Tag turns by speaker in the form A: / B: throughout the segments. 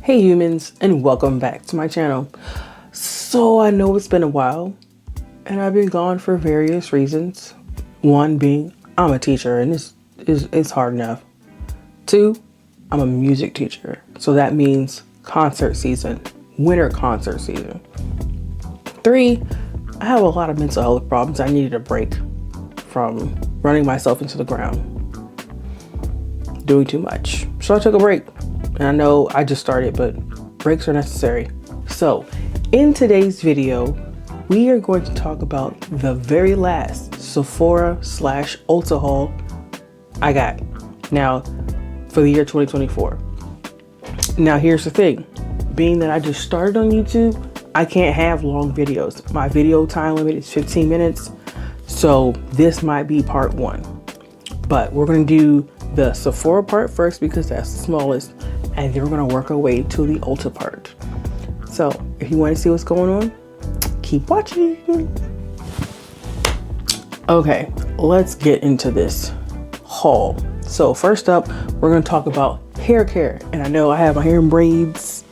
A: Hey humans, and welcome back to my channel. So I know it's been a while and I've been gone for various reasons. One being I'm a teacher and it's hard enough. Two, I'm a music teacher. So that means concert season, winter concert season. Three, I have a lot of mental health problems. I needed a break from running myself into the ground, doing too much. So I took a break. And I know I just started, but breaks are necessary. So in today's video, we are going to talk about the very last Sephora / Ulta haul I got now for the year 2024. Now here's the thing, being that I just started on YouTube, I can't have long videos. My video time limit is 15 minutes. So this might be part one, but we're going to do the Sephora part first because that's the smallest. And then we're gonna work our way to the Ulta part. So if you want to see what's going on, keep watching. Okay, let's get into this haul. So first up, we're gonna talk about hair care. And I know I have my hair in braids.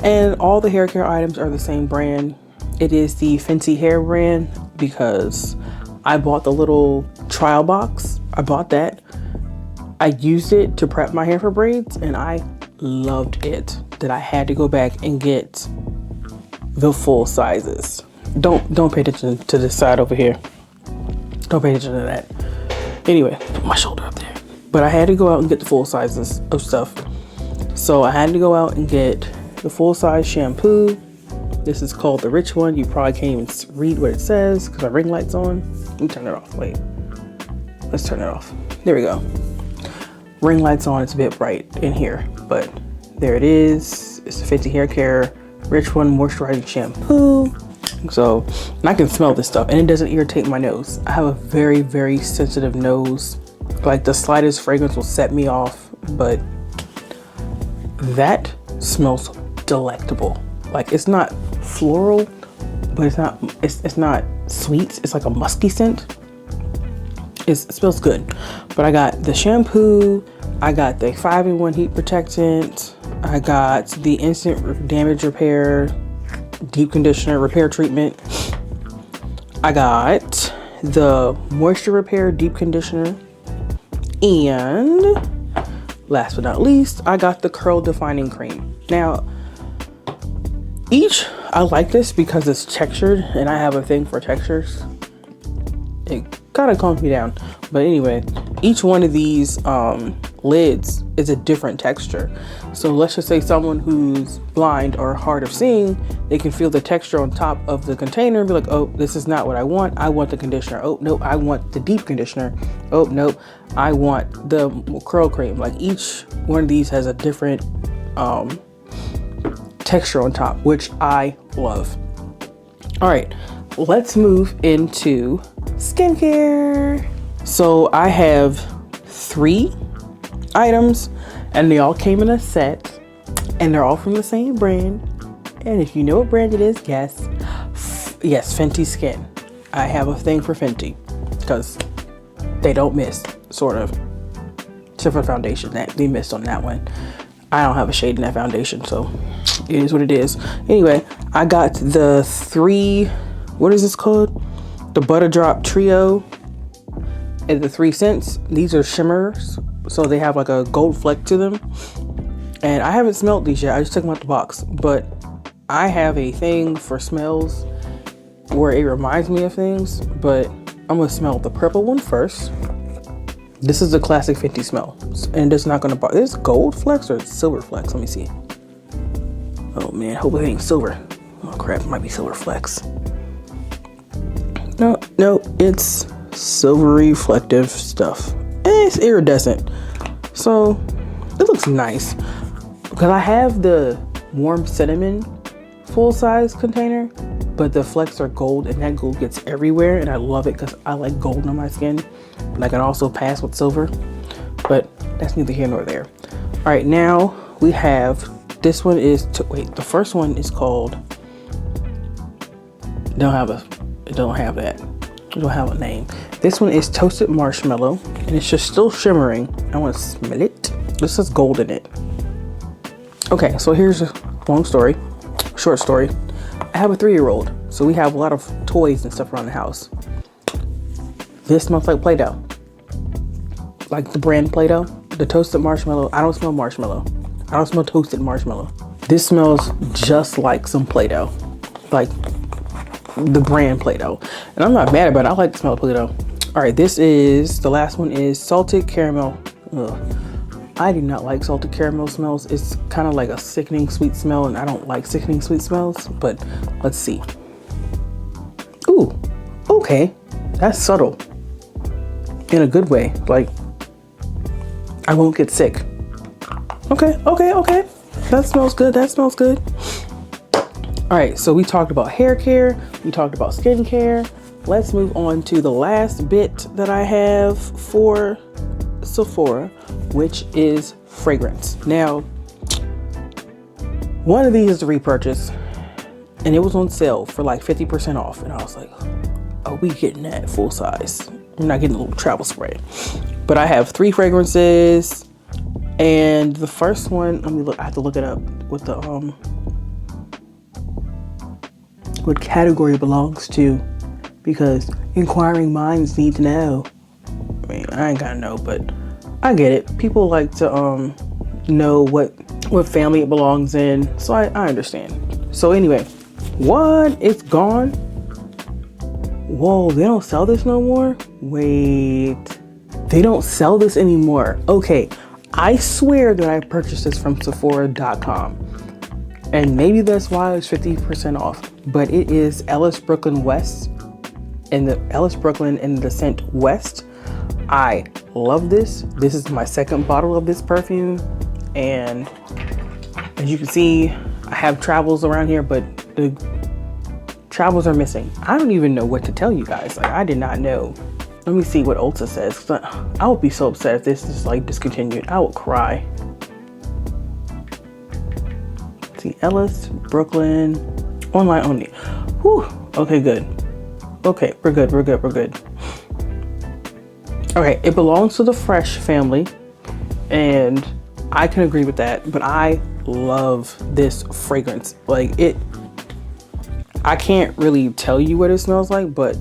A: And all the hair care items are the same brand. It is the FENTY hair brand because I bought the little trial box. I bought that. I used it to prep my hair for braids and I loved it that I had to go back and get the full sizes. Don't pay attention to this side over here. Don't pay attention to that. Anyway, put my shoulder up there. But I had to go out and get the full sizes of stuff. So I had to go out and get the full size shampoo. This is called the rich one. You probably can't even read what it says because my ring light's on. Let me turn it off. Wait. Let's turn it off. There we go. Ring light's on, it's a bit bright in here, but there it is. It's a FENTY hair care rich one moisturizing shampoo. So, and I can smell this stuff and it doesn't irritate my nose. I have a very, very sensitive nose. Like the slightest fragrance will set me off, but that smells delectable. Like it's not floral, but it's not sweet. It's like a musky scent. It smells good. But I got the shampoo, I got the 5-in-1 heat protectant, I got the instant damage repair, deep conditioner repair treatment, I got the moisture repair deep conditioner, and last but not least, I got the curl defining cream. Now, I like this because it's textured and I have a thing for textures. It kind of calms me down, but anyway, each one of these lids is a different texture. So let's just say someone who's blind or hard of seeing, they can feel the texture on top of the container and be like, oh, this is not what I want the conditioner. Oh no, I want the deep conditioner. Oh no, I want the curl cream. Like each one of these has a different texture on top, which I love. All right, let's move into skincare. So I have 3 items and they all came in a set and they're all from the same brand. And if you know what brand it is, yes, FENTY Skin. I have a thing for FENTY because they don't miss, sort of. Except for foundation, that they missed on that one. I don't have a shade in that foundation, so it is what it is. Anyway, I got the 3, what is this called? The Butta Drop Trio and the 3 scents. These are shimmers, so they have like a gold fleck to them. And I haven't smelled these yet. I just took them out the box, but I have a thing for smells where it reminds me of things. But I'm gonna smell the purple one first. This is the classic FENTY smell, and it's not gonna bother. Is gold flecks or silver flecks? Let me see. Oh man, hope it ain't silver. Oh crap, it might be silver flecks. No, it's silvery reflective stuff. And it's iridescent. So it looks nice. Because I have the warm cinnamon full size container, but the flecks are gold and that gold gets everywhere. And I love it because I like gold on my skin. And I can also pass with silver, but that's neither here nor there. All right, now we have, this one is, the first one is called, it don't have that. It don't have a name. This one is Toasted Marshmallow and it's just still shimmering. I want to smell it. This is gold in it. Okay, so here's a short story. I have a 3-year-old, so we have a lot of toys and stuff around the house. This smells like Play-Doh. Like the brand Play-Doh, the toasted marshmallow. I don't smell marshmallow. I don't smell toasted marshmallow. This smells just like some Play-Doh, like the brand Play-Doh. And I'm not mad about it. I like the smell of Play-Doh. All right, the last one is salted caramel. Ugh. I do not like salted caramel smells. It's kind of like a sickening sweet smell, and I don't like sickening sweet smells, but let's see. Ooh, okay. That's subtle. In a good way. Like, I won't get sick. Okay. That smells good. All right, so we talked about hair care. We talked about skin care. Let's move on to the last bit that I have for Sephora, which is fragrance. Now, one of these is a repurchase, and it was on sale for like 50% off. And I was like, are we getting that full size? I'm not getting a little travel spray. But I have 3 fragrances, and the first one, let me look. I have to look it up with the what category it belongs to, because inquiring minds need to know. I mean, I ain't gotta know, but I get it. People like to know what family it belongs in, so I understand. So anyway, what? It's gone? Whoa, they don't sell this no more? Wait, they don't sell this anymore. Okay, I swear that I purchased this from Sephora.com, and maybe that's why it's 50% off. But it is Ellis Brooklyn West, and the Ellis Brooklyn in the scent West. I love this. This is my second bottle of this perfume, and as you can see, I have travels around here, but the travels are missing. I don't even know what to tell you guys. Like, I did not know. Let me see what Ulta says, 'cause I would be so upset if this is like discontinued. I would cry. Let's see, Ellis Brooklyn, online only. Whew. Okay, good. Okay, we're good. Okay, it belongs to the Fresh family, and I can agree with that, but I love this fragrance. Like, I can't really tell you what it smells like, but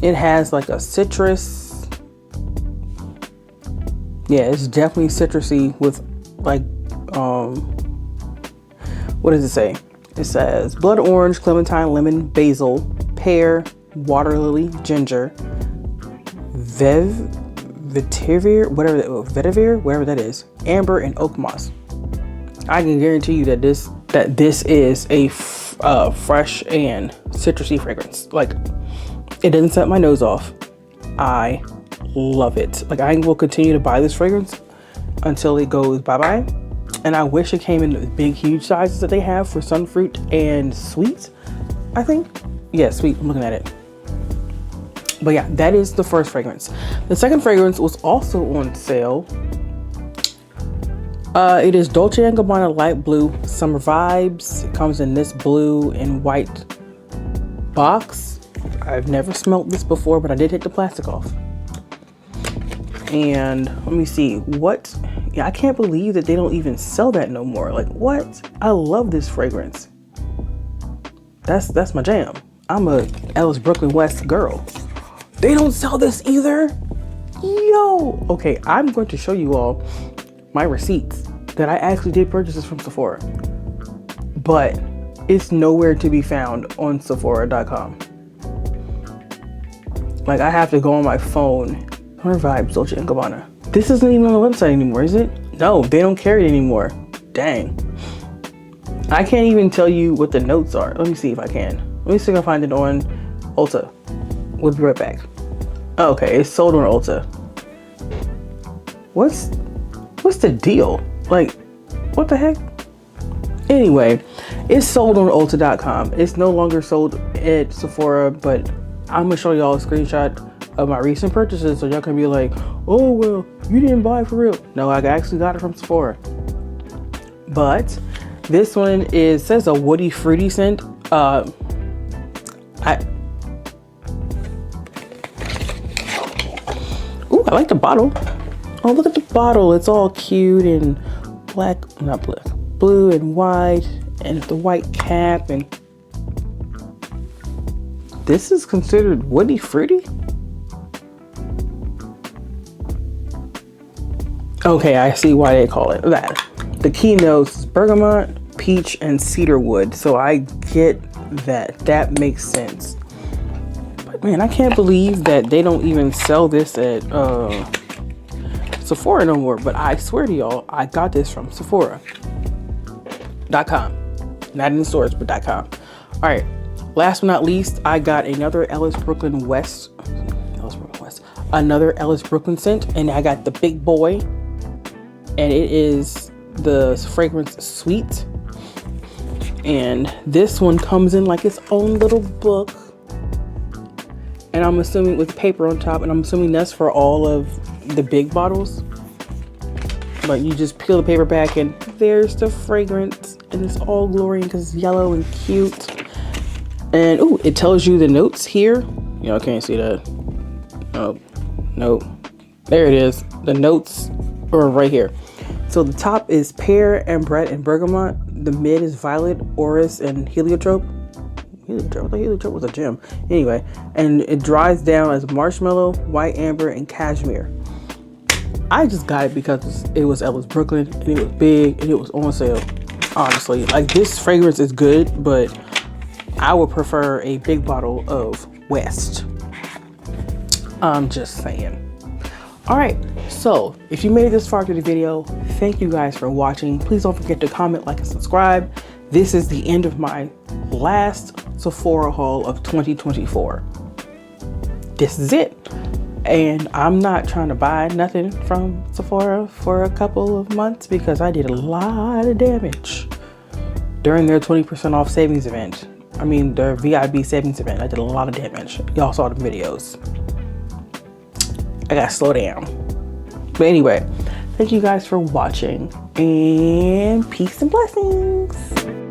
A: it has like a citrus. Yeah, it's definitely citrusy with like, what does it say? It says blood orange, clementine, lemon, basil, pear, water lily, ginger, vetiver, whatever that is, amber, and oak moss. I can guarantee you that this is a fresh and citrusy fragrance. Like, it doesn't set my nose off. I love it. Like, I will continue to buy this fragrance until it goes bye-bye. And I wish it came in the big, huge sizes that they have for sunfruit and sweet, I think. Yeah, sweet, I'm looking at it. But yeah, that is the first fragrance. The second fragrance was also on sale. It is Dolce & Gabbana Light Blue Summer Vibes. It comes in this blue and white box. I've never smelled this before, but I did take the plastic off. And let me see what. Yeah, I can't believe that they don't even sell that no more. Like, what? I love this fragrance. That's my jam. I'm a Ellis Brooklyn West girl. They don't sell this either. Yo. Okay, I'm going to show you all my receipts that I actually did purchase this from Sephora, but it's nowhere to be found on Sephora.com. Like, I have to go on my phone. Summer Vibes, Dolce & Gabbana. This isn't even on the website anymore, is it? No, they don't carry it anymore. Dang. I can't even tell you what the notes are. Let me see if I can. Let me see if I find it on Ulta. We'll be right back. Oh, okay, it's sold on Ulta. What's the deal? Like, what the heck? Anyway, it's sold on Ulta.com. It's no longer sold at Sephora, but I'm gonna show y'all a screenshot of my recent purchases so y'all can be like, oh, well, you didn't buy it for real. No, I actually got it from Sephora. But this one says a woody fruity scent. Ooh, I like the bottle. Oh, look at the bottle. It's all cute and blue and white, and the white cap, and this is considered woody fruity. Okay, I see why they call it that. The keynotes is bergamot, peach, and cedar wood. So I get that. That makes sense. But man, I can't believe that they don't even sell this at Sephora no more. But I swear to y'all, I got this from Sephora.com. Not in the stores, but .com. All right. Last but not least, I got another Ellis Brooklyn West. Another Ellis Brooklyn scent, and I got the big boy. And it is the fragrance Sweet. And this one comes in like its own little book. And I'm assuming with paper on top, and I'm assuming that's for all of the big bottles. But you just peel the paper back and there's the fragrance. And it's all glowing because it's yellow and cute. And ooh, it tells you the notes here. Y'all can't see that. Oh, no. There it is. The notes are right here. So the top is pear, ambrette, and bergamot. The mid is violet, orris, and heliotrope. Heliotrope? I thought heliotrope was a gem. Anyway, and it dries down as marshmallow, white amber, and cashmere. I just got it because it was Ellis Brooklyn, and it was big, and it was on sale. Honestly, like, this fragrance is good, but I would prefer a big bottle of West. I'm just saying. All right, so if you made it this far through the video, thank you guys for watching. Please don't forget to comment, like, and subscribe. This is the end of my last Sephora haul of 2024. This is it. And I'm not trying to buy nothing from Sephora for a couple of months because I did a lot of damage during their 20% off savings event. I mean, their VIB savings event. I did a lot of damage. Y'all saw the videos. I gotta slow down. But anyway, thank you guys for watching, and peace and blessings.